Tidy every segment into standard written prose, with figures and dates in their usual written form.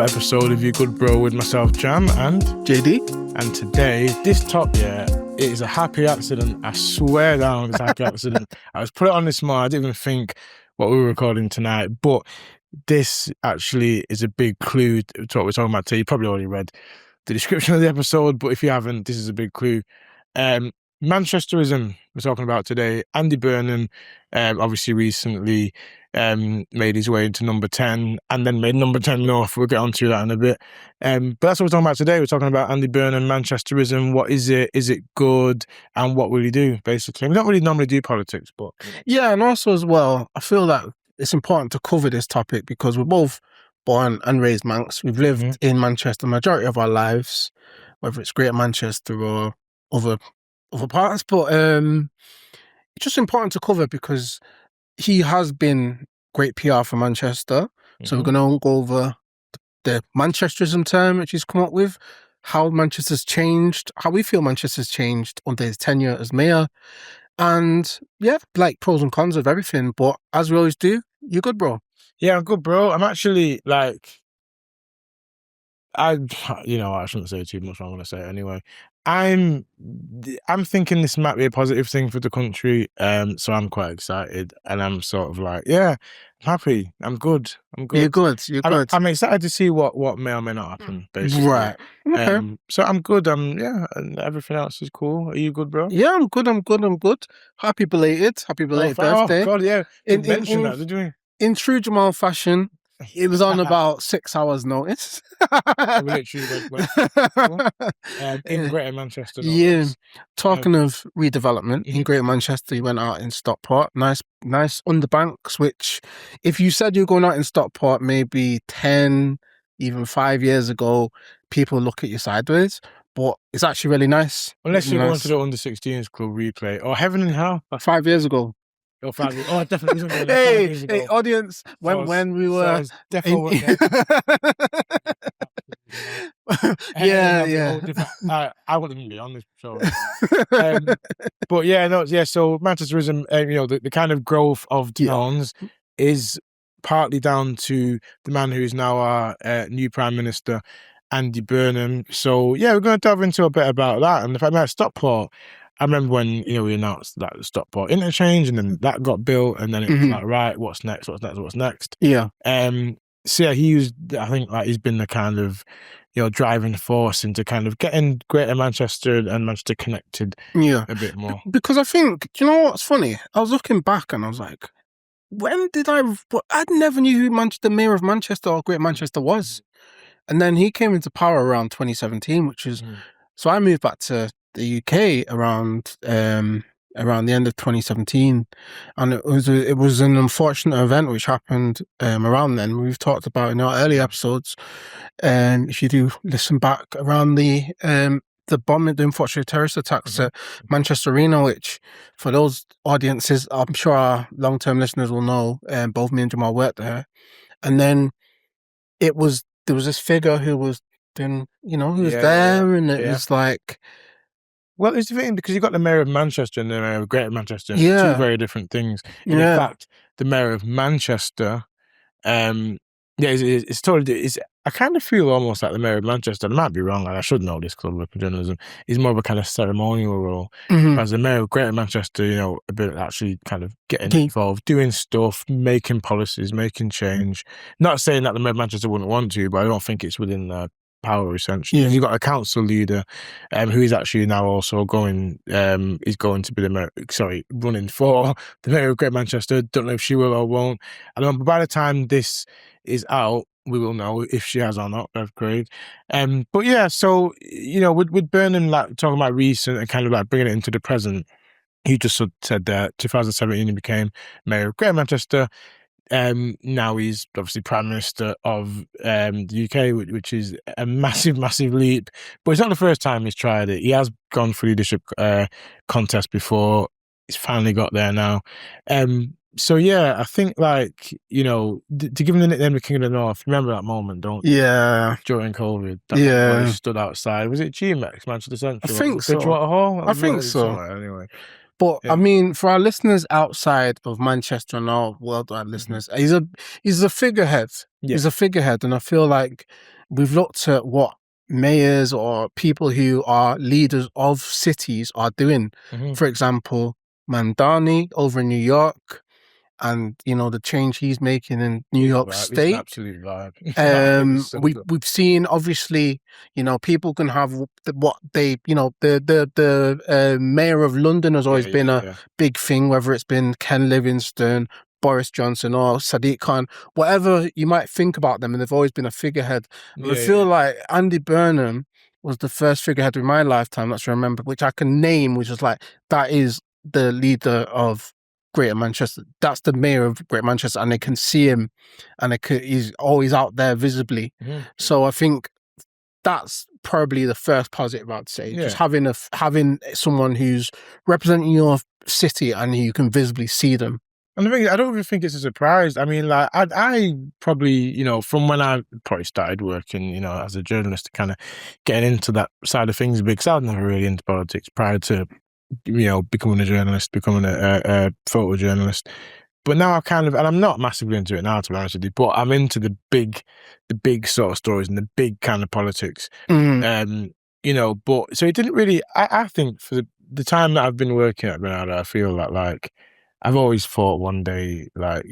episode of You Good Bro with myself, Jam, and JD. And today, this top, it is a happy accident. I swear down, it's a happy accident. I was put it on this morning. I didn't even think what we were recording tonight, but this actually is a big clue to what we're talking about today. You probably already read the description of the episode, but if you haven't, this is a big clue. Manchesterism we're talking about today. Andy Burnham obviously recently made his way into number 10 and then made number 10 North. We'll get onto that in a bit. But that's what we're talking about today. We're talking about Andy Burnham, Manchesterism. What is it? Is it good? And what will he do, basically? We don't really normally do politics, but... Yeah, and also as well, I feel that it's important to cover this topic because we're both born and raised Manx. We've lived in Manchester the majority of our lives, whether it's Greater Manchester or other parts, but it's just important to cover because he has been great PR for Manchester. So we're going to go over the Manchesterism term which he's come up with, how Manchester's changed, how we feel Manchester's changed under his tenure as mayor, and like pros and cons of everything. But as we always do, you're good, bro. Yeah, I'm good, bro. I'm actually I shouldn't say too much. I'm going to say it anyway. I'm thinking this might be a positive thing for the country. So I'm quite excited, and I'm sort of like, I'm happy. I'm good. You're good. Good. I'm excited to see what may or may not happen. Basically, right? Okay. So I'm good. And everything else is cool. Are you good, bro? Yeah, I'm good. Happy belated birthday. Oh God, yeah. Didn't mention that, did we? In true Jamal fashion, it was on about 6 hours notice. We literally went in Greater Manchester. Yeah. Talking of redevelopment, in Greater Manchester, you went out in Stockport. Nice underbanks, which if you said you're going out in Stockport maybe 10, even 5 years ago, people look at you sideways. But it's actually really nice. Unless you're going to the under-16s club replay or Heaven and Hell. 5 years ago. Oh, 5 years. Oh, I definitely wasn't there. Hey, audience, when we were... definitely I wouldn't be on this show. But so Manchesterism, the kind of growth of towns is partly down to the man who is now our new Prime Minister, Andy Burnham. So, we're going to delve into a bit about that. And if I may, Stockport, I remember when, we announced that the Stockport interchange and then that got built and then it was like, right, what's next? Yeah. He's been the kind of, driving force into kind of getting Greater Manchester and Manchester connected a bit more. Because I think, do you know what's funny? I was looking back and I was like, when did I never knew who the mayor of Manchester or Greater Manchester was. And then he came into power around 2017, which is, so I moved back to the UK around the end of 2017, and it was an unfortunate event which happened around then. We've talked about in our early episodes. If you do listen back around the bombing, the unfortunate terrorist attacks at Manchester Arena, which for those audiences, I'm sure our long-term listeners will know. Both me and Jamal worked there, and then there was this figure who was there, and it was like. Well, it's the thing because you got the mayor of Manchester and the mayor of Greater Manchester, two very different things. And in fact, the mayor of Manchester, it's totally. I kind of feel almost like the mayor of Manchester. I might be wrong, and I should know this club of journalism. Is more of a kind of ceremonial role, as the mayor of Greater Manchester, a bit actually kind of getting involved, doing stuff, making policies, making change. Not saying that the mayor of Manchester wouldn't want to, but I don't think it's within their power essentially. You've got a council leader who is actually now also running for the mayor of Greater Manchester. Don't know if she will or won't. I don't know, but by the time this is out, we will know if she has or not. That's great. So with Burnham talking about recent and kind of bringing it into the present, he just said that 2017 he became mayor of Greater Manchester. Now he's obviously Prime Minister of the UK, which is a massive, massive leap. But it's not the first time he's tried it. He has gone for leadership contest before. He's finally got there now. I think to give him the nickname the King of the North. Remember that moment, don't you? Yeah. During COVID. Where he stood outside. Was it GMX, Manchester Central? I think so. Bridgewater Hall? I think so. Anyway. But I Yeah. mean, for our listeners outside of Manchester and our worldwide Hmm. listeners, he's a figurehead. Yeah. He's a figurehead, and I feel like we've looked at what mayors or people who are leaders of cities are doing. Hmm. For example, Mandani over in New York, and the change he's making in New He's a York vibe. He's an State. absolute vibe. He's so good. We've seen, obviously, people can have what they, the mayor of London has Yeah, always yeah, been a yeah, big thing, whether it's been Ken Livingstone, Boris Johnson, or Sadiq Khan, whatever you might think about them, and they've always been a figurehead. And I yeah, feel yeah. like Andy Burnham was the first figurehead in my lifetime that's remembered, which I can name, which is like, that is the leader of Greater Manchester. That's the mayor of Greater Manchester, and they can see him, and he's always out there visibly. Mhm. So I think that's probably the first positive I'd say. Just Yeah. having someone who's representing your city and you can visibly see them. And the thing is, I don't even think it's a surprise. I mean, like, I probably, from when I probably started working, as a journalist, kind of getting into that side of things, because I was never really into politics prior to, becoming a journalist, becoming a photojournalist. But now I kind of, and I'm not massively into it now, to be honest with you, but I'm into the big sort of stories and the big kind of politics. Mm. But so it didn't really, I think for the time that I've been working at Granada, I feel that, like, I've always thought one day, like,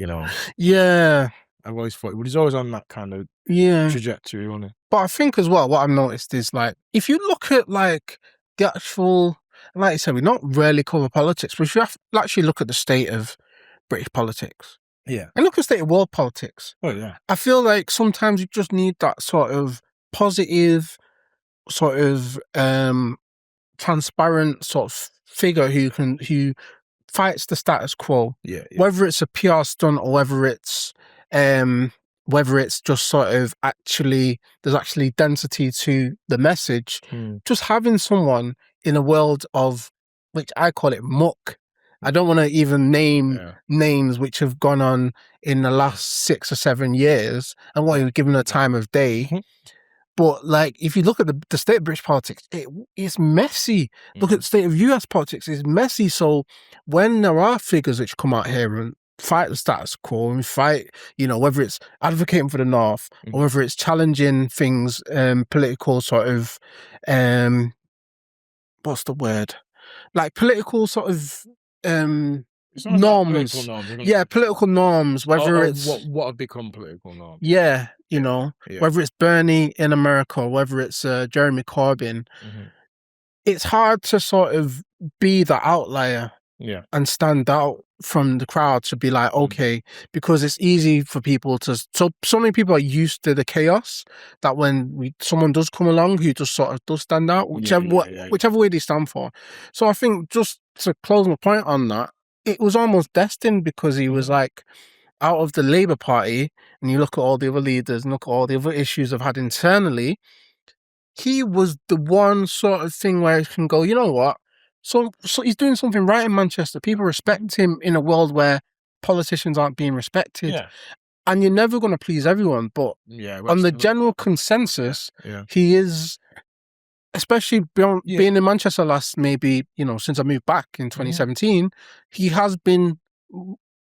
Yeah, I've always thought, but he's always on that kind of yeah. trajectory, wasn't he? But I think as well, what I've noticed is, like, if you look at like the actual, like you said, we not rarely cover politics, but if you have to actually look at the state of British politics Yeah. and look at the state of world politics, Oh, yeah. I feel like sometimes you just need that sort of positive, sort of transparent sort of figure who fights the status quo, Yeah, yeah. whether it's a PR stunt or um whether it's just sort of there's actually density to the message. Mm. Just having someone in a world of, which I call it, muck. I don't want to even name Yeah. names which have gone on in the last 6 or 7 years and what you've given a time of day. But, like, if you look at the state of British politics, it's messy. Look at the state of US politics, it's messy. So when there are figures which come out here and fight the status quo and fight, whether it's advocating for the North or whether it's challenging things, political sort of, what's the word? Like political sort of It's not about political norms. norms. Yeah, political norms, whether it's what have become political norms. yeah, Yeah. whether it's Bernie in America or whether it's Jeremy Corbyn, Mhm. it's hard to sort of be the outlier Yeah. and stand out from the crowd to be like, okay, because it's easy for people to. So many people are used to the chaos that when someone does come along who just sort of does stand out, whichever way they stand for. So I think, just to close my point on that, it was almost destined, because he was like, out of the Labour Party, and you look at all the other leaders and look at all the other issues they've had internally, he was the one sort of thing where you can go, you know what? So he's doing something right in Manchester. People respect him in a world where politicians aren't being respected. Yeah. And you're never going to please everyone. But Yeah. on the general consensus, Yeah. he is, especially being in Manchester last, maybe, since I moved back in 2017, he has been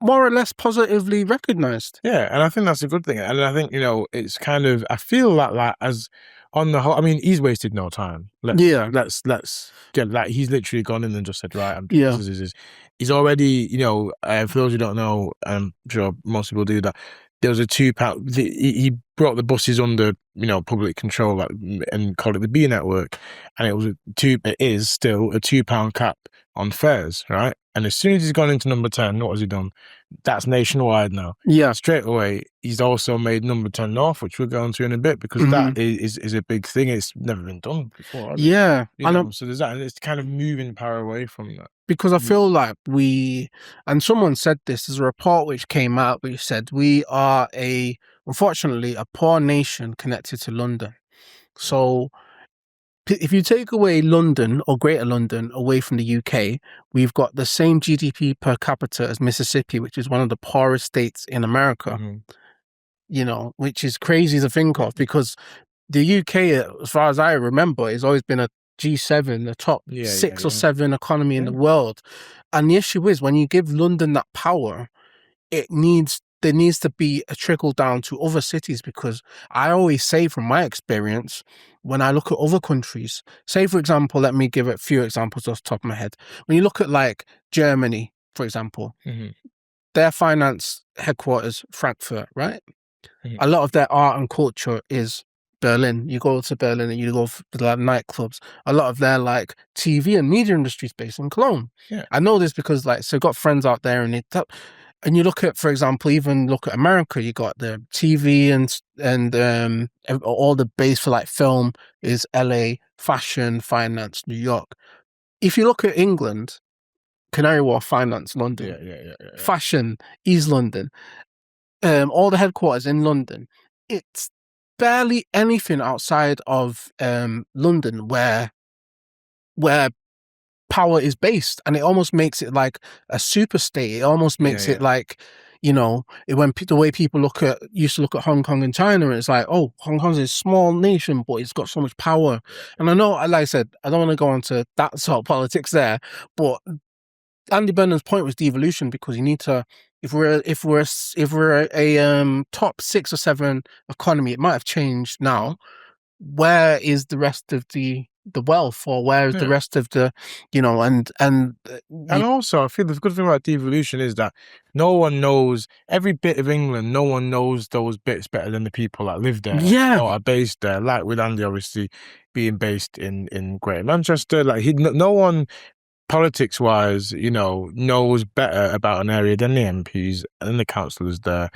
more or less positively recognised. Yeah, and I think that's a good thing. And I think, it's kind of, I feel like as on the whole, I mean, he's wasted no time. Let's get, like, he's literally gone in and just said, right, this is he's already, for those who don't know, I'm sure most people do that. There was a £2. He brought the buses under, public control, like, and called it the B network, and it is still a £2 cap on fares, right? And as soon as he's gone into number 10, what has he done? That's nationwide now. Yeah. Straight away, he's also made number 10 North, which we'll go into in a bit, because that is a big thing. It's never been done before. Yeah. So there's that, and it's kind of moving power away from that. Because I feel like and someone said this, there's a report which came out which said we are unfortunately, a poor nation connected to London. So if you take away London or Greater London away from the UK, we've got the same GDP per capita as Mississippi, which is one of the poorest states in America, which is crazy to think of, because the UK, as far as I remember, has always been a G7, the top Yeah, yeah, six or yeah. seven economy in the Yeah. world. And the issue is when you give London that power, there needs to be a trickle down to other cities, because I always say from my experience, when I look at other countries, say for example, let me give a few examples off the top of my head. When you look at like Germany, for example, Hmm. their finance headquarters, Frankfurt, right? Hmm. A lot of their art and culture is Berlin. You go to Berlin and you go to like nightclubs. A lot of their like TV and media industry is based in Cologne. Yeah. I know this because like, so I've got friends out there, and you look at, for example, even look at America, you got the TV and all the base for like film is LA, fashion, finance, New York. If you look at England, Canary Wharf, finance, Yeah, London, yeah, yeah, yeah, yeah. fashion, East London, all the headquarters in London. It's barely anything outside of London where power is based, and it almost makes it like a super state. It almost Yeah, makes it yeah. like, the way people used to look at Hong Kong and China, it's like, oh, Hong Kong's a small nation, but it's got so much power. Yeah, And I know, like I said, I don't want to go into that sort of politics there, but Andy Burnham's point was devolution, because you need to, if we're a top 6 or 7 economy, it might have changed now. Where is the rest of the wealth, or where is the yeah. rest of the, And also, I feel the good thing about devolution is that no one knows every bit of England. No one knows those bits better than the people that live there yeah, or are based there. Like with Andy, obviously being based in Greater Manchester, like no one politics wise, knows better about an area than the MPs and the councillors there,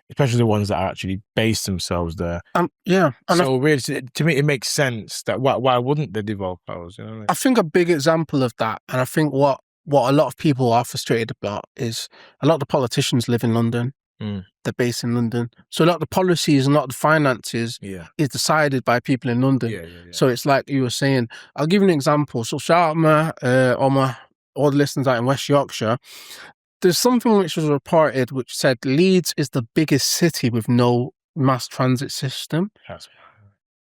especially the ones that actually base themselves there. yeah, and So really, to me, it makes sense that why wouldn't they devolve powers? You know what I mean? I think a big example of that, and I think what a lot of people are frustrated about, is a lot of the politicians live in London. Mm. They're based in London, so a lot of the policies and a lot of the finances Yeah, is decided by people in London. yeah, yeah, yeah. So it's like you were saying. I'll give you an example. So shout out all the listeners out in West Yorkshire. There's something which was reported which said Leeds is the biggest city with no mass transit system. That's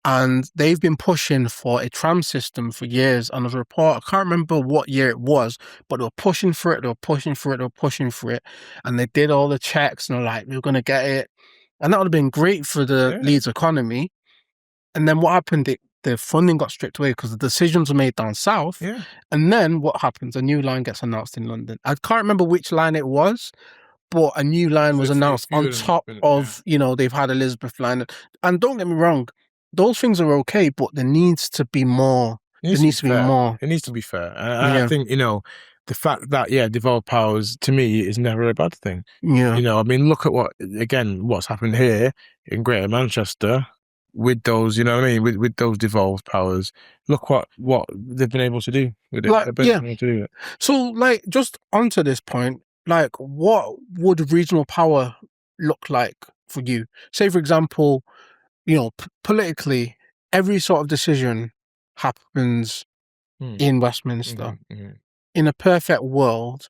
And they've been pushing for a tram system for years. And there's a report, I can't remember what year it was, but they were pushing for it, they were pushing for it, they were pushing for it. And they did all the checks and they're like, we're going to get it. And that would have been great for the yeah, Leeds economy. And then what happened? The funding got stripped away because the decisions were made down south. yeah. And then what happens? A new line gets announced in London. I can't remember which line it was, but a new line was A announced few on of them, top of, they've had Elizabeth line. And don't get me wrong, those things are okay, but there needs to be more. It There needs to be needs to be fair. more. It needs to be fair. And I Yeah, think, the fact that, devolved powers to me is never a bad thing. yeah. I mean, look at what's happened here in Greater Manchester with those, you know what I mean, with those devolved powers. Look what they've been able to do with it. Like, They've been yeah. able to do it. So, like, just onto this point, like, what would regional power look like for you? Say, for example, politically, every sort of decision happens Mm. in Westminster. Mm-hmm. In a perfect world,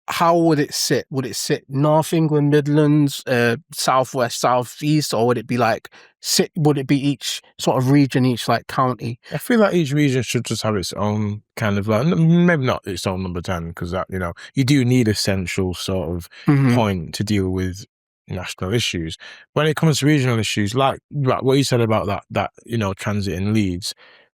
how would it sit? Would it sit North England, Midlands, Southwest, Southeast, or would it be like would it be each sort of region, each like county? I feel like each region should just have its own kind of like, maybe not its own number 10, because that, you do need a central sort of point to deal with national issues. When it comes to regional issues, like what you said about that transit in Leeds,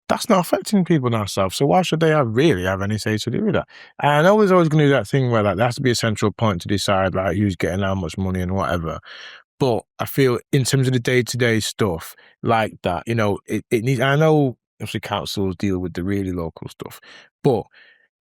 that's not affecting people down south. So why should they really have any say to do with that? And I know there's always going to do that thing where like there has to be a central point to decide like who's getting how much money and whatever. But I feel in terms of the day-to-day stuff like that, it needs, I know obviously councils deal with the really local stuff, but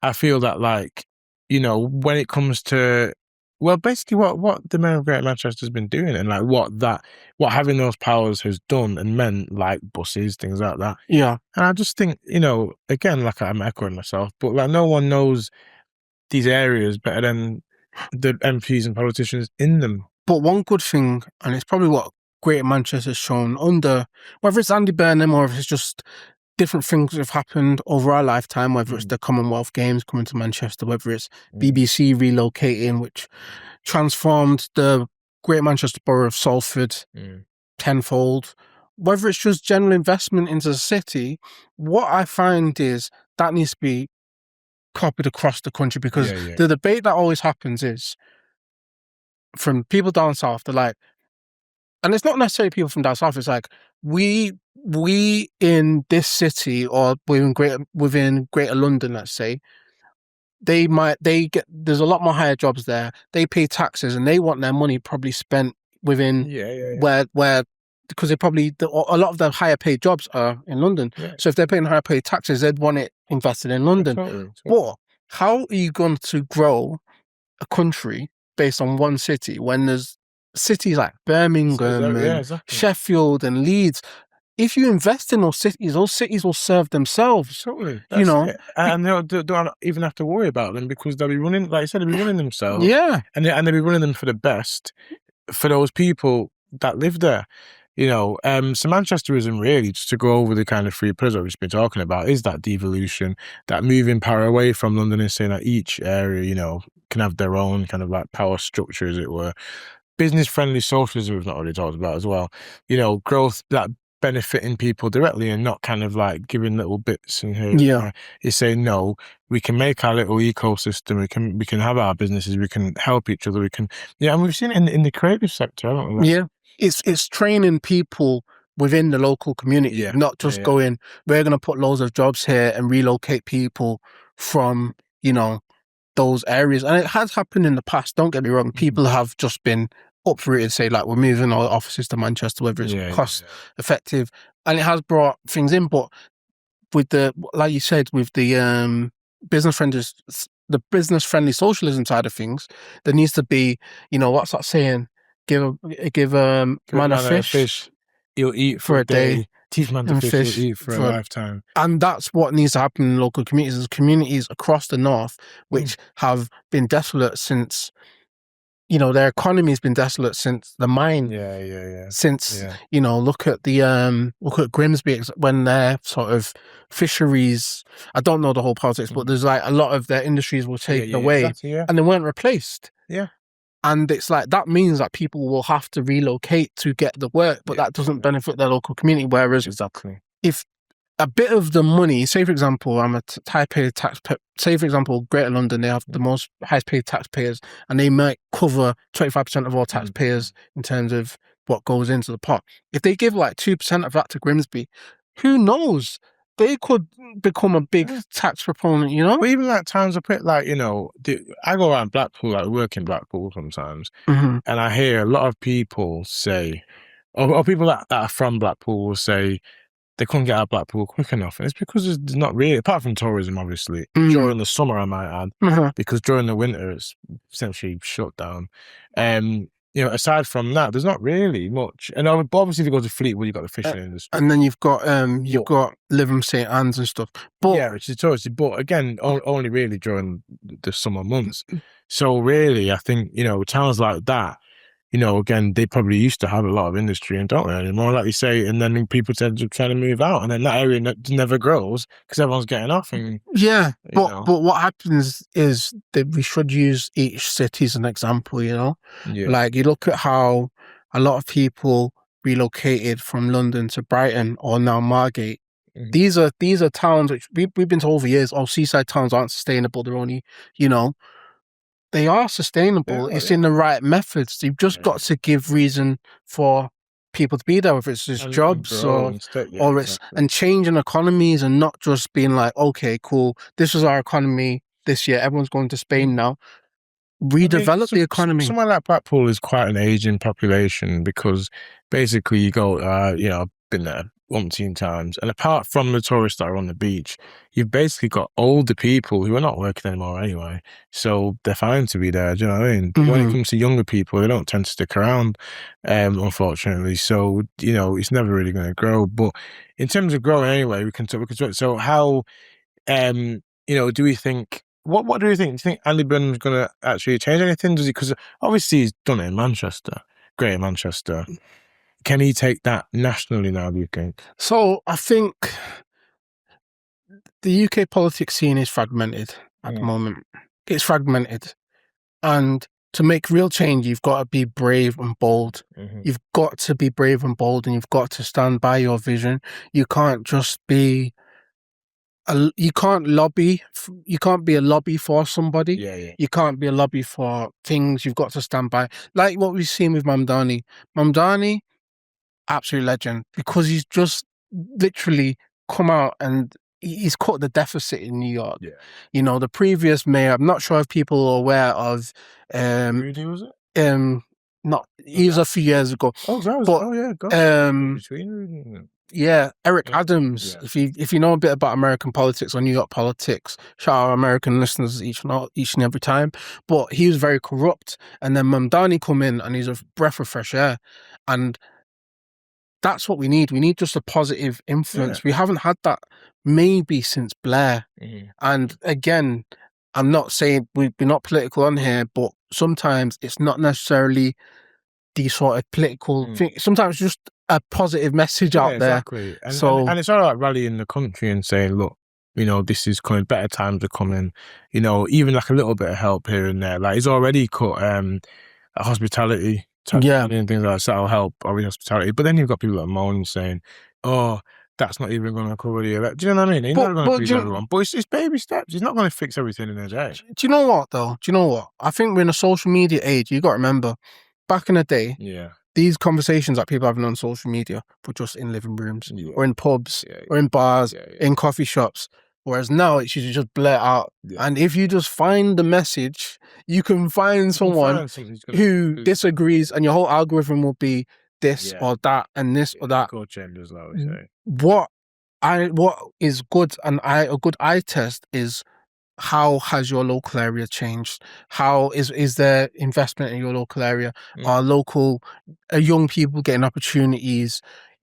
I feel that like, when it comes to, well, basically what the Mayor of Greater Manchester has been doing and like what having those powers has done and meant, like buses, things like that. Yeah. And I just think, again, like I'm echoing myself, but like no one knows these areas better than the MPs and politicians in them. But one good thing, and it's probably what Greater Manchester has shown under, whether it's Andy Burnham or if it's just different things that have happened over our lifetime, whether it's the Commonwealth Games coming to Manchester, whether it's BBC relocating, which transformed the Greater Manchester borough of Salford tenfold, whether it's just general investment into the city, what I find is that needs to be copied across the country, because Yeah, yeah, the debate that always happens is from people down south. They're like, and it's not necessarily people from down south. It's like we in this city or within Greater London, let's say, they get, there's a lot more higher jobs there. They pay taxes and they want their money probably spent within yeah, yeah, yeah. where because they probably a lot of the higher paid jobs are in London. Yeah, So if they're paying higher paid taxes, they'd want it invested in yeah, London. totally, totally. But how are you going to grow a country based on one city when there's cities like Birmingham Yeah, and exactly. Sheffield and Leeds? If you invest in those cities will serve themselves. Totally, You that's know, it. And they don't even have to worry about them because they'll be running, like I said, they'll be running themselves, yeah, and they'll be running them for the best for those people that live there. So Manchesterism really, just to go over the kind of three pillars that we've been talking about, is that devolution, that moving power away from London and saying that each area, can have their own kind of like power structure, as it were. Business-friendly socialism we've not already talked about as well. Growth that benefiting people directly and not kind of like giving little bits in here and yeah. there. It's saying no, we can make our little ecosystem. We can have our businesses. We can help each other. And we've seen it in the creative sector, haven't we? Yeah, it's training people within the local community, Yeah, not yeah, just yeah. going, we're going to put loads of jobs here and relocate people from, those areas. And it has happened in the past, don't get me wrong. People have just been uprooted, say like, we're moving our offices to Manchester, whether it's Yeah, yeah, cost effective, and it has brought things in. But with the, like you said, with the business friendly socialism side of things, there needs to be, what's that saying? Give a Give a man a man a fish fish, he'll eat for for a a day day. Teach man to and fish, he'll fish eat for a for, lifetime. and that's what needs to happen in local communities. There's communities across the north which have been desolate since, their economy has been desolate since the mine. Yeah, yeah, yeah. Since, Yeah. look at Grimsby when their sort of fisheries, I don't know the whole politics, but there's like a lot of their industries were taken yeah, away exactly, yeah. and they weren't replaced. Yeah. And it's like, that means that people will have to relocate to get the work, but that doesn't benefit their local community. Whereas Exactly. if a bit of the money, say for example, I'm a high paid say for example, Greater London, they have the most highest paid taxpayers and they might cover 25% of all taxpayers in terms of what goes into the pot. If they give like 2% of that to Grimsby, who knows? They could become a big tax proponent, But even like times I put like, I go around Blackpool, like work in Blackpool sometimes, and I hear a lot of people say, or people that are from Blackpool will say they couldn't get out of Blackpool quick enough. And it's because there's not really, apart from tourism, obviously, during the summer, I might add, because during the winter, it's essentially shut down. Aside from that, there's not really much. And obviously, if you go to Fleetwood, you've got the fishing industry. And then you've got Lytham St Anne's and stuff. But yeah, which is touristy. But again, only really during the summer months. So really, I think, towns like that, again, they probably used to have a lot of industry and don't anymore, like you say, and then people tend to try to move out, and then that area never grows because everyone's getting off. And but what happens is that we should use each city as an example. Like you look at how a lot of people relocated from London to Brighton or now Margate. These are towns which we've been told for years. Oh, seaside towns aren't sustainable. They're only, they are sustainable. It's in the right methods. You've just got to give reason for people to be there, whether it's just jobs or it's and changing economies and not just being like, okay, cool, this is our economy this year. Everyone's going to Spain now. Redevelop the economy. Somewhere like Blackpool is quite an aging population because basically you go, I've been there umpteen times, and apart from the tourists that are on the beach, you've basically got older people who are not working anymore anyway, so they're fine to be there. Do you know what I mean? When it comes to younger people, they don't tend to stick around, unfortunately. So it's never really going to grow. But in terms of growing anyway, we can talk. So how, do we think? What do you think? Do you think Andy Burnham's going to actually change anything? Does he? Because obviously he's done it in Manchester, Greater Manchester. Can he take that nationally now, do you think? So I think the UK politics scene is fragmented at the moment. It's fragmented. And to make real change, you've got to be brave and bold. You've got to be brave and bold, and you've got to stand by your vision. You can't just be you can't lobby. You can't be a lobby for somebody. Yeah, yeah. You can't be a lobby for things. You've got to stand by, like what we've seen with Mamdani. Mamdani, absolute legend, because he's just literally come out and he's cut the deficit in New York. Yeah. You know, the previous mayor, I'm not sure if people are aware of Rudy, was it? not he was a few years ago. Oh, that was, But oh yeah, God. Between Rudy and yeah, Eric Yeah, Adams. yeah. If you know a bit about American politics or New York politics, shout out American listeners each and every time. But he was very corrupt, and then Mamdani come in and he's a breath of fresh air, and that's what we need. We need just a positive influence. Yeah. We haven't had that maybe since Blair. Mhm. And again, I'm not saying we're not political on here, but sometimes it's not necessarily the sort of political thing. Sometimes just a positive message Yeah, out there. exactly. And, So and it's all right rallying the country and saying, look, you know, this is coming, better times are coming, you know, even like a little bit of help here and there. Like he's already cut hospitality tax yeah, and things like that, that'll help our hospitality. But then you've got people that moan saying, oh, that's not even going to cover the elect. Do you know what I mean? He's not going to please everyone. But it's baby steps. He's not going to fix everything in a day. do you know what though? Do you know what? I think we're in a social media age. You got to remember, back in the day, Yeah. these conversations that people are having on social media were just in living rooms Yeah. or in pubs Yeah, yeah. or in bars, Yeah, yeah. in coffee shops. Whereas now it's you just blurt out. Yeah. And if you just find the message, you can find someone who disagrees, and your whole algorithm will be this or that and this or that. Echo chambers, like we say. What is good, and a good eye test is, how has your local area changed? How is there investment in your local area? Are young people getting opportunities?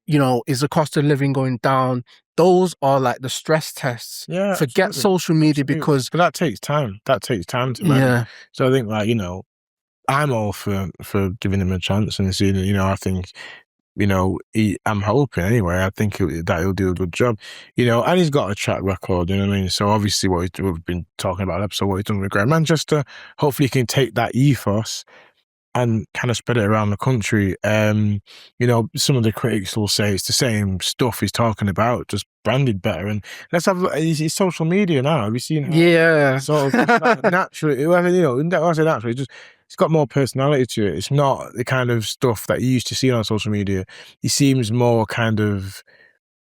You know, is the cost of living going down? Those are like the stress tests. Yeah, forget absolutely. social media, because but that takes time. That takes time to manage. yeah. So I think, like, you know, I'm all for giving him a chance and seeing, you know, I think, you know, I'm hoping anyway. I think that he'll do a good job, you know, and he's got a track record. You know what I mean? So obviously, we've been talking about episode, what he's done with Greater Manchester. Hopefully, he can take that ethos and kind of spread it around the country. You know, some of the critics will say it's the same stuff he's talking about, just branded better. And let's have his social media now. Have you seen how sort of naturally, you know, when I say naturally, just it's got more personality to it. It's not the kind of stuff that you used to see on social media. He seems more kind of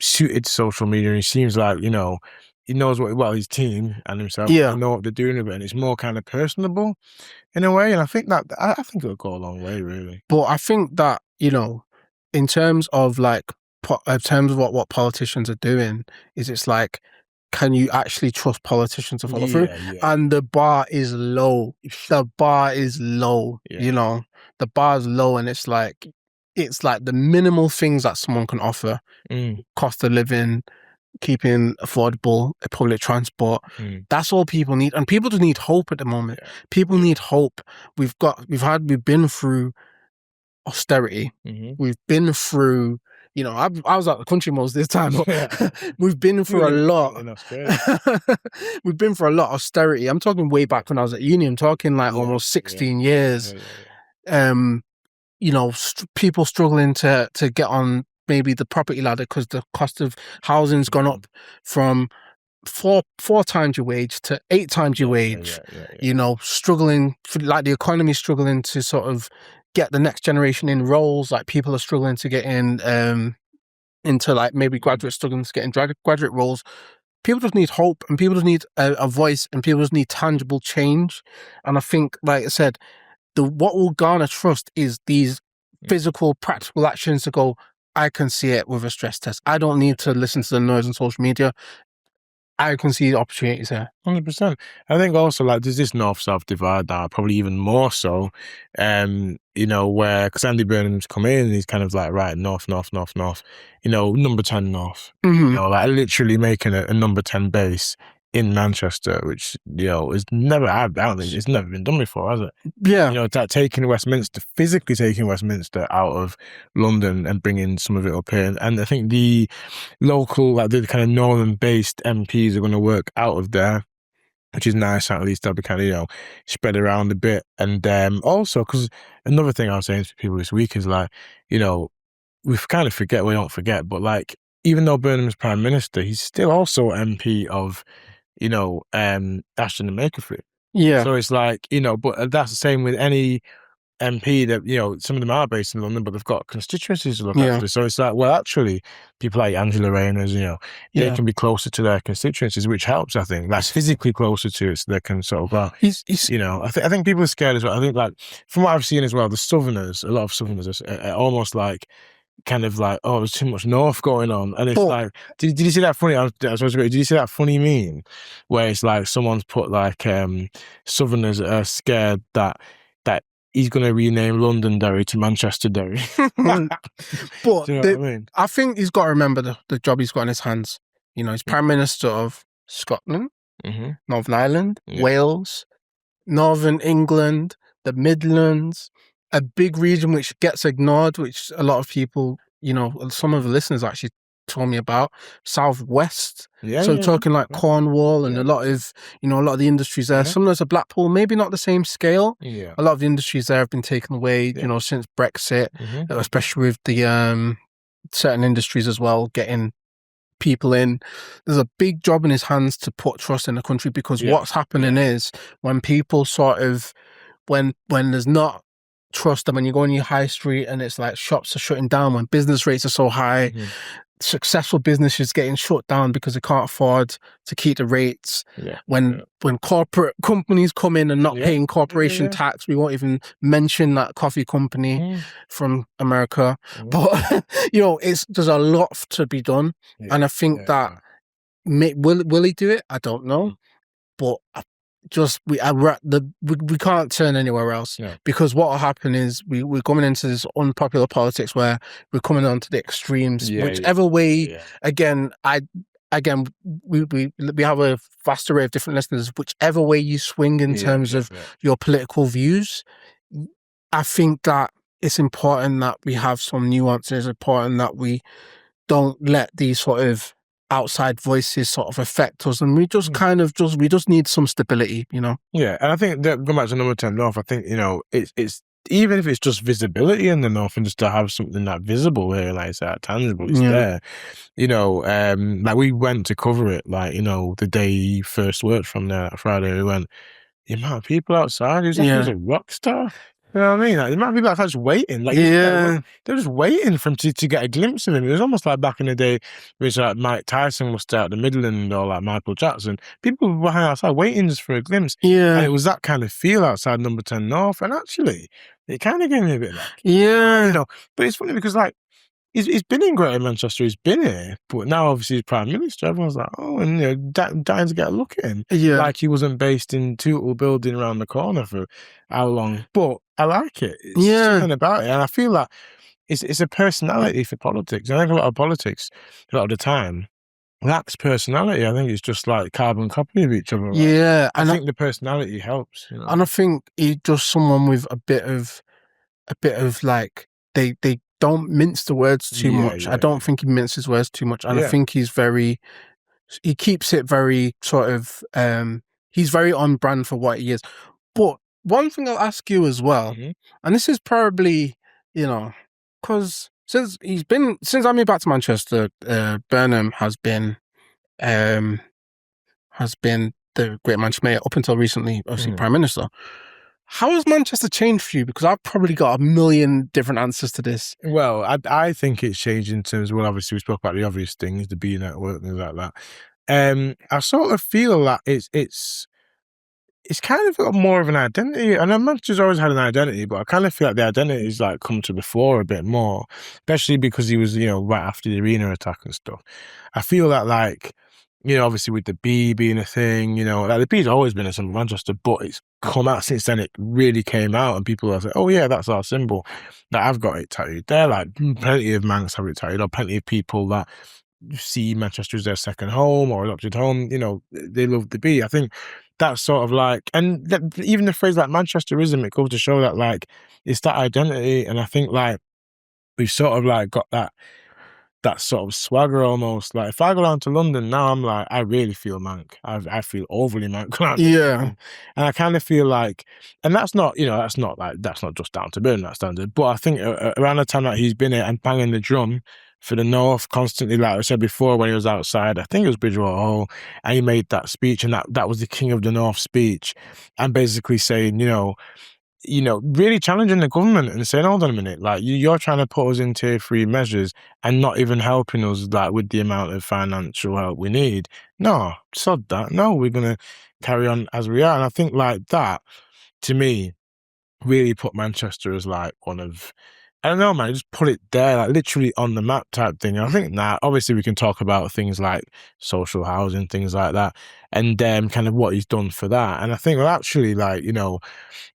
suited to social media, and he seems like, you know, he knows his team and himself, they know what they're doing with it, and it's more kind of personable in a way. And I think it'll go a long way, really. But I think that, you know, in terms of like, in terms of what politicians are doing, is it's like, can you actually trust politicians to follow through? Yeah. And the bar is low. The bar is low. Yeah. You know, the bar is low, and it's like the minimal things that someone can offer: cost of living, keeping affordable public transport. That's all people need, and people just need hope at the moment. People need hope. We've been through austerity. We've been through, you know, I was out the country most this time, but we've been through a lot. We've been through a lot of austerity. I'm talking way back when I was at uni. I'm talking like almost 16 years. You know, people struggling to get on maybe the property ladder because the cost of housing's gone up from four times your wage to 8 times your wage. You know, struggling for, like, the economy struggling to sort of get the next generation in roles. Like, people are struggling to get in into, like, maybe graduates struggling to get in graduate roles. People just need hope, and people just need a voice, and people just need tangible change. And I think, like I said, what will garner trust is these physical, practical actions to go, I can see it with a stress test. I don't need to listen to the noise on social media. I can see the opportunities here. 100%. I think also, like, there's this north-south divide now, probably even more so, you know, where, because Andy Burnham's come in and he's kind of like, right, north, you know, number 10 north, you know, like literally making a number 10 base in Manchester, which, you know, is never, I don't think it's never been done before, has it? Yeah. You know, that physically taking Westminster out of London and bringing some of it up here. And I think the local, like the kind of northern based MPs are going to work out of there. which is nice. At least they'll be kind of, spread around a bit. And also, because another thing I was saying to people this week is like, you know, we kind of forget, we don't forget, but like, even though Burnham's prime minister, he's still also MP of, Ashton and Makerfield. Yeah, So it's like, but that's the same with any MP that, some of them are based in London, but they've got constituencies to look yeah, after. So it's like, well, actually, people like Angela Rayner's, they yeah. can be closer to their constituencies, which helps, I think. Like physically closer to it so they can sort of, He's I think people are scared as well. I think like, from what I've seen as well, the Southerners, a lot of Southerners are almost like, kind of like, oh, there's too much North going on. And it's but like, did you see that funny, did you see that funny meme where it's like someone's put like, Southerners are scared that he's going to rename Londonderry to Manchesterderry. but Do you know what I mean? I think he's got to remember the job he's got in his hands. You know, he's Prime Minister of Scotland, Mm-hmm. Northern Ireland, Yeah. Wales, Northern England, the Midlands, a big region which gets ignored, which a lot of people, some of the listeners actually told me about, Southwest. Yeah, So yeah, talking like yeah. Cornwall and Yeah. a lot of, a lot of the industries there. Mhm. Some of those are Blackpool, maybe not the same scale. Yeah. A lot of the industries there have been taken away, Yeah. since Brexit, Mhm. especially with the certain industries as well getting people in. There's a big job in his hands to put trust in the country, because Yeah. what's happening is when people sort of when there's not trust, and when you go on your high street and it's like shops are shutting down, when business rates are so high, Mhm. successful businesses getting shut down because they can't afford to keep the rates. Yeah. When corporate companies come in and not Yeah. paying corporation Yeah. tax, we won't even mention that coffee company Mhm. from America. Mhm. But there's a lot to be done, Yeah. and I think that will he do it? I don't know, but we can't turn anywhere else, No. because what will happen is we're coming into this unpopular politics where we're coming on to the extremes. Yeah, Whichever way, Yeah. again, we have a vast array of different listeners. Whichever way you swing in terms of your political views, I think that it's important that we have some nuances. Important that we don't let these sort of outside voices sort of affect us, and we just we just need some stability, Yeah, and I think that going back to number 10 North, I think, it's even if it's just visibility in the North and just to have something that visible here, like it's that tangible, it's there. Like we went to cover it, like, the day he first worked from there, that Friday, we went, the amount of people outside, he was like, he was a rock star. You know what I mean? Like, the amount of people outside just waiting. Like, they were just waiting for him to get a glimpse of him. It was almost like back in the day, where like Mike Tyson was out the Midland, or like Michael Jackson. People were hanging outside waiting just for a glimpse. And it was that kind of feel outside number 10 North. And actually, it kind of gave me a bit of that. But it's funny because, like, he's been in Greater Manchester, he's been here, but now obviously he's Prime Minister. Everyone's like, oh, and dying to get a look at him. Like he wasn't based in Tootle building around the corner for how long. But I like it. It's something about it. And I feel like it's a personality for politics. I think a lot of politics, a lot of the time, lacks personality. I think it's just like carbon copy of each other. Right? I think the personality helps. And I think he's just someone with a bit of like they don't mince the words too much. I don't think he minces words too much, and I think he keeps it very sort of he's very on brand for what he is. But one thing I'll ask you as well, and this is probably, because since I moved back to Manchester, Burnham has been the Great Manchester Mayor up until recently, obviously Prime Minister. How has Manchester changed for you? Because I've probably got a million different answers to this. Well, I think it's changed in terms of, well, obviously we spoke about the obvious things, the B network, things like that. I sort of feel that it's kind of got more of an identity. And Manchester's always had an identity, but I kind of feel like the identity has like come to the fore a bit more, especially because he was, right after the arena attack and stuff. I feel that like, obviously with the B being a thing, like the B's always been a symbol of Manchester, but it's come out since then. It really came out, and people are like, "Oh yeah, that's our symbol." Like I've got it tattooed. There, like plenty of Manx have it tattooed, or plenty of people that see Manchester as their second home or adopted home. They love the B. I think that's sort of like, and even the phrase like Manchesterism, it goes to show that like it's that identity, and I think like we've sort of like got that. that sort of swagger almost. Like if I go down to London now, I'm like, I really feel mank. I feel overly mank when I'm in Yeah. London. And I kind of feel like, and that's not, that's not just down to Burn, that's down to, but I think around the time that he's been here and banging the drum for the North constantly, like I said before, when he was outside, I think it was Bridgewater Hall, and he made that speech, and that was the King of the North speech, and basically saying, really challenging the government and saying, hold on a minute, like you're trying to put us in tier 3 measures and not even helping us like with the amount of financial help we need. No, sod that. No, we're gonna carry on as we are. And I think like that, to me, really put Manchester as like one of, I don't know, man, just put it there, like literally on the map type thing. And I think now, obviously, we can talk about things like social housing, things like that, and kind of what he's done for that. And I think, well, actually, like,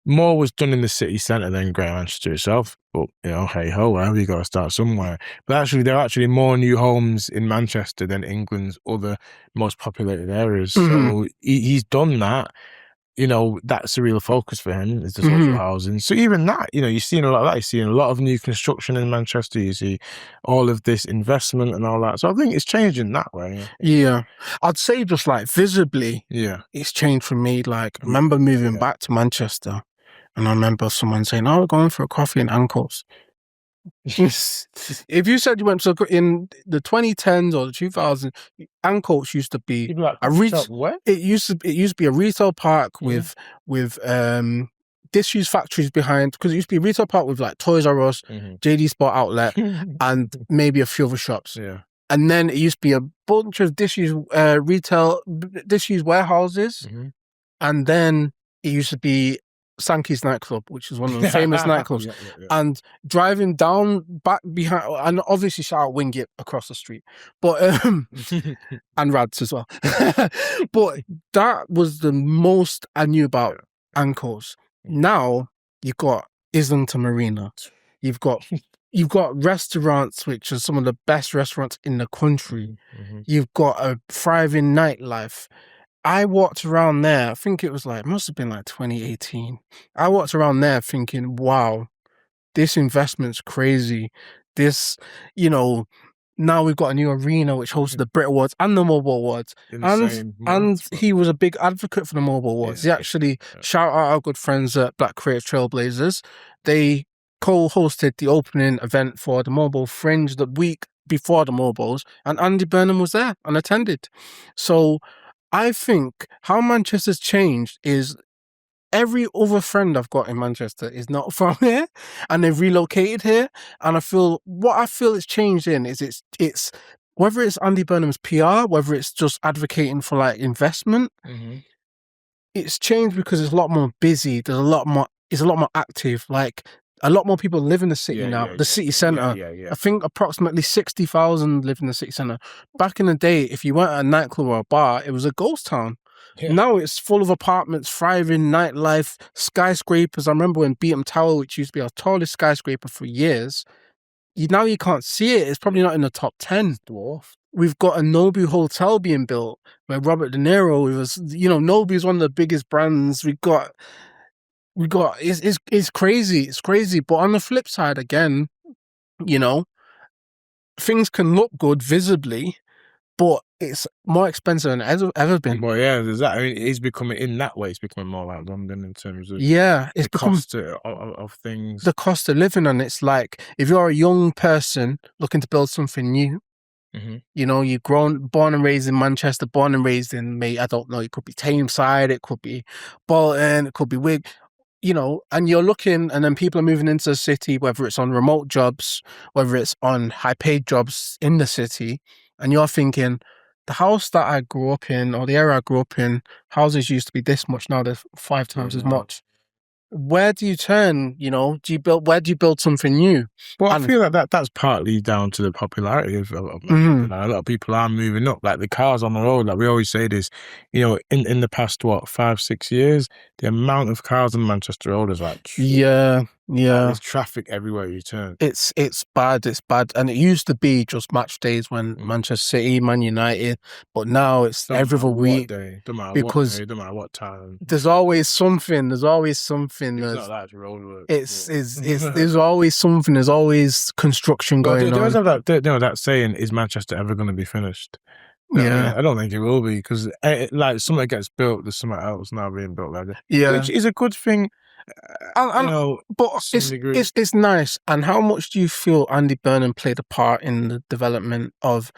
more was done in the city centre than Greater Manchester itself. But, hey ho, whatever, you got to start somewhere. But actually, there are actually more new homes in Manchester than England's other most populated areas. So he's done that. That's a real focus for him, is the social housing. So even that, you're seeing a lot of that. You're seeing a lot of new construction in Manchester. You see all of this investment and all that. So I think it's changed in that way. Yeah. I'd say just like visibly, it's changed for me. Like, I remember moving back to Manchester, and I remember someone saying, "Oh, we're going for a coffee in Ancoats." If you said you went to in the 2010s or the 2000s, Ancoats used to be a retail. It used to be a retail park with disused factories behind, because it used to be a retail park with like Toys R Us, JD Sport Outlet, and maybe a few other shops. Yeah. And then it used to be a bunch of disused warehouses, and then it used to be Sankey's nightclub, which is one of the famous nightclubs. And driving down back behind, and obviously shout out Wingit across the street, but and Rads as well. But that was the most I knew about Ancoats. Now you've got Islington Marina, you've got restaurants which are some of the best restaurants in the country. You've got a thriving nightlife. I walked around there, I think it was like, must have been like 2018. I walked around there thinking, wow, this investment's crazy. This, now we've got a new arena which hosts the Brit Awards and the Mobile Awards. And he was a big advocate for the Mobile Awards. He actually, shout out our good friends at Black Creative Trailblazers. They co-hosted the opening event for the Mobile Fringe the week before the Mobiles, and Andy Burnham was there and attended. So I think how Manchester's changed is every other friend I've got in Manchester is not from here, and they've relocated here. And what I feel it's changed in is it's whether it's Andy Burnham's PR, whether it's just advocating for like investment, it's changed because it's a lot more busy. It's a lot more active. Like, a lot more people live in the city now. The city centre. I think approximately 60,000 live in the city centre. Back in the day, if you went to a nightclub or a bar, it was a ghost town. Now it's full of apartments, thriving nightlife, skyscrapers. I remember when Beetham Tower, which used to be our tallest skyscraper for years, now you can't see it. It's probably not in the top 10. Dwarf. We've got a Nobu Hotel being built where Robert De Niro was, Nobu is one of the biggest brands. We got it's crazy. But on the flip side, again, things can look good visibly, but it's more expensive than it's ever been. Well, yeah, there's that. I mean, it's becoming more like London in terms of it's the cost of things, the cost of living. And it's like, if you're a young person looking to build something new, you're born and raised in Manchester, born and raised in, I don't know, it could be Tameside, it could be Bolton, it could be Wig. And you're looking, and then people are moving into the city, whether it's on remote jobs, whether it's on high paid jobs in the city, and you're thinking, the house that I grew up in, or the area I grew up in, houses used to be this much, now they're 5 times as much. Where do you turn? Where do you build something new? Well, I feel like that's partly down to the popularity of a lot of people are moving up. Like the cars on the road, like we always say this, in the past 5-6 years, the amount of cars on Manchester Road is like Yeah. There's traffic everywhere you turn. It's bad, and it used to be just match days when Mm. Manchester City, Man United, but now it's Don't every matter other what week day, don't matter what because day, don't matter what time. there's always something. There's always something. It's not that roadworks, It's but there's always something. There's always construction well, going there was on. that that saying: "Is Manchester ever going to be finished?" Yeah, I don't think it will be because like something gets built, there's something else now being built like that, yeah. which is a good thing, And to but some degree. it's nice. And how much do you feel Andy Burnham played a part in the development of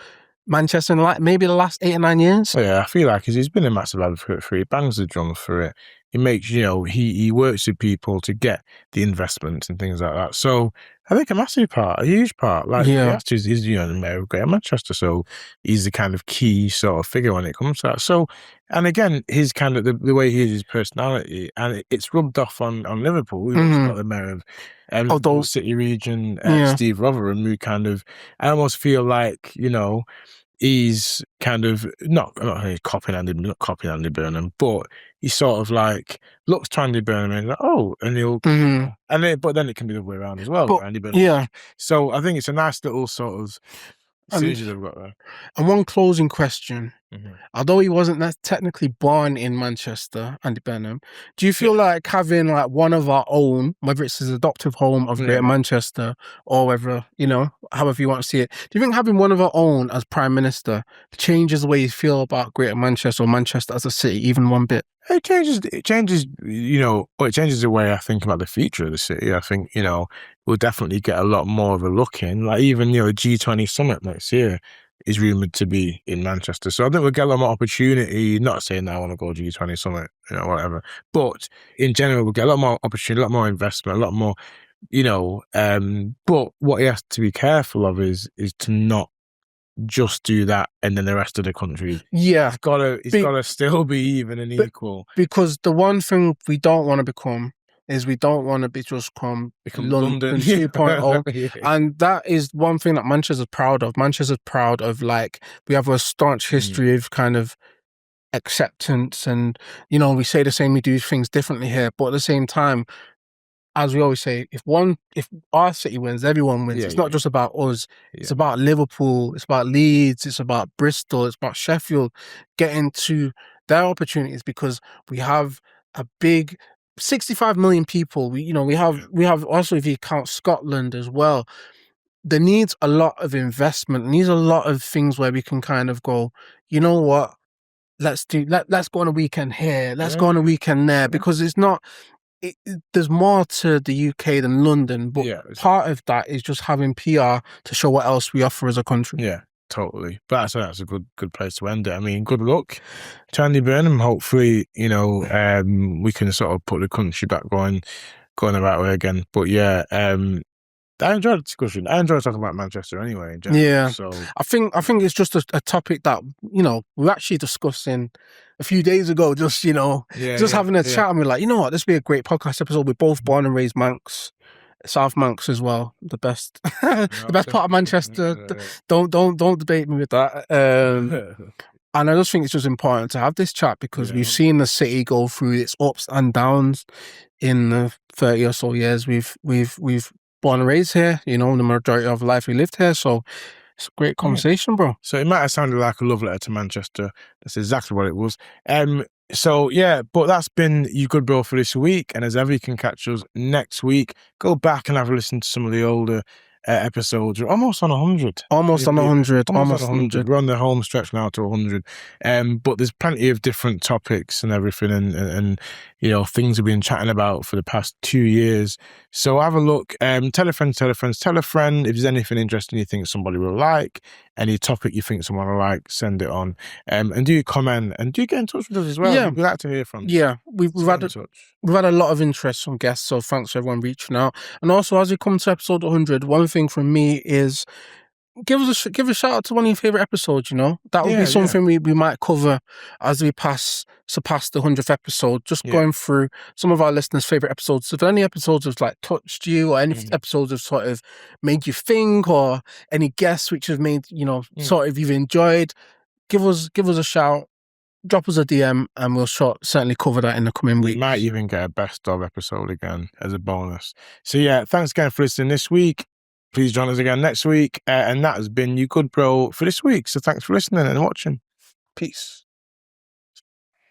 Manchester in like maybe the last 8 or 9 years? Well, yeah, I feel like he's been a massive advocate for it. He bangs the drum for it. He makes, he works with people to get the investments and things like that. So I think a massive part, a huge part. Like he Yeah. has to, he's the mayor of Greater Manchester, so he's the kind of key sort of figure when it comes to that. So, and again, his kind of the way he is, his personality, and it's rubbed off on Liverpool. We've also got the mayor of Liverpool Although, City region, yeah. Steve Rotherham, who kind of, I almost feel like, he's kind of I'm not really copying Andy Burnham, but he sort of like looks to Andy Burnham and like, oh, and he'll but then it can be the other way around as well, But where Andy Burnham. yeah, So I think it's a nice little sort of and synergy they've got there. one closing question. Mm-hmm. Although he wasn't technically born in Manchester, Andy Burnham, do you feel like having like one of our own, whether it's his adoptive home of Greater Manchester or whether, however you want to see it, do you think having one of our own as Prime Minister changes the way you feel about Greater Manchester or Manchester as a city, even one bit? It changes, it changes the way I think about the future of the city. I think, we'll definitely get a lot more of a look in. Like even, the G20 summit next year is rumoured to be in Manchester. So I think we'll get a lot more opportunity, not saying that I want to go G20 summit, whatever. But in general, we'll get a lot more opportunity, a lot more investment, a lot more, but what he has to be careful of is to not just do that and then the rest of the country. Yeah. He's gotta still be even and equal. Because the one thing we don't want to become is we don't want to become London 2.0. And that is one thing that Manchester's proud of. Manchester's proud of, like, we have a staunch history of kind of acceptance and, we say the same, we do things differently here. But at the same time, as we always say, if our city wins, everyone wins. It's not just about us. It's about Liverpool. It's about Leeds. It's about Bristol. It's about Sheffield getting to their opportunities because we have a big 65 million people. We have also, if you count Scotland as well, there needs a lot of investment. There needs a lot of things where we can kind of go, you know what? Let's go on a weekend here. Let's go on a weekend there because it's not. There's more to the UK than London, but part of that is just having PR to show what else we offer as a country. Yeah, totally. But that's a good place to end it. I mean, good luck to Andy Burnham. Hopefully, we can sort of put the country back going the right way again. But yeah, I enjoyed the discussion. I enjoyed talking about Manchester anyway in general. Yeah. So I think it's just a topic that, we were actually discussing a few days ago, just having a chat, and we're like, what, this would be a great podcast episode. We're both born and raised Manx, South Manx as well. The best the best part of Manchester. Don't debate me with that. And I just think it's just important to have this chat because we've seen the city go through its ups and downs in the 30 or so years we've born and raised here, the majority of life we lived here. So it's a great conversation, bro. So it might have sounded like a love letter to Manchester. That's exactly what it was. So yeah, but that's been You Good Bro for this week. And as ever, you can catch us next week. Go back and have a listen to some of the older episodes. We're almost on 100. Almost on 100. We're on the home stretch now to 100. But there's plenty of different topics and everything and things we've been chatting about for the past 2 years. So have a look. Tell a friend, tell a friend. If there's anything interesting you think somebody will like, any topic you think someone will like, send it on. And do comment and do get in touch with us as well. Yeah. We'd like to hear from you. Yeah. We've had a lot of interest from guests, so thanks for everyone reaching out. And also, as we come to episode 100, one thing from me is give a shout out to one of your favorite episodes. That would be something we might cover as we surpass the 100th episode. Just going through some of our listeners' favorite episodes. If any episodes have like touched you, or any episodes have sort of made you think, or any guests which have made sort of you've enjoyed, give us a shout. drop us a DM and we'll certainly cover that in the coming We weeks. might even get a best of episode again as a bonus. So yeah, thanks again for listening this week. Please join us again next week. And that has been You Good Bro for this week. So thanks for listening and watching. Peace.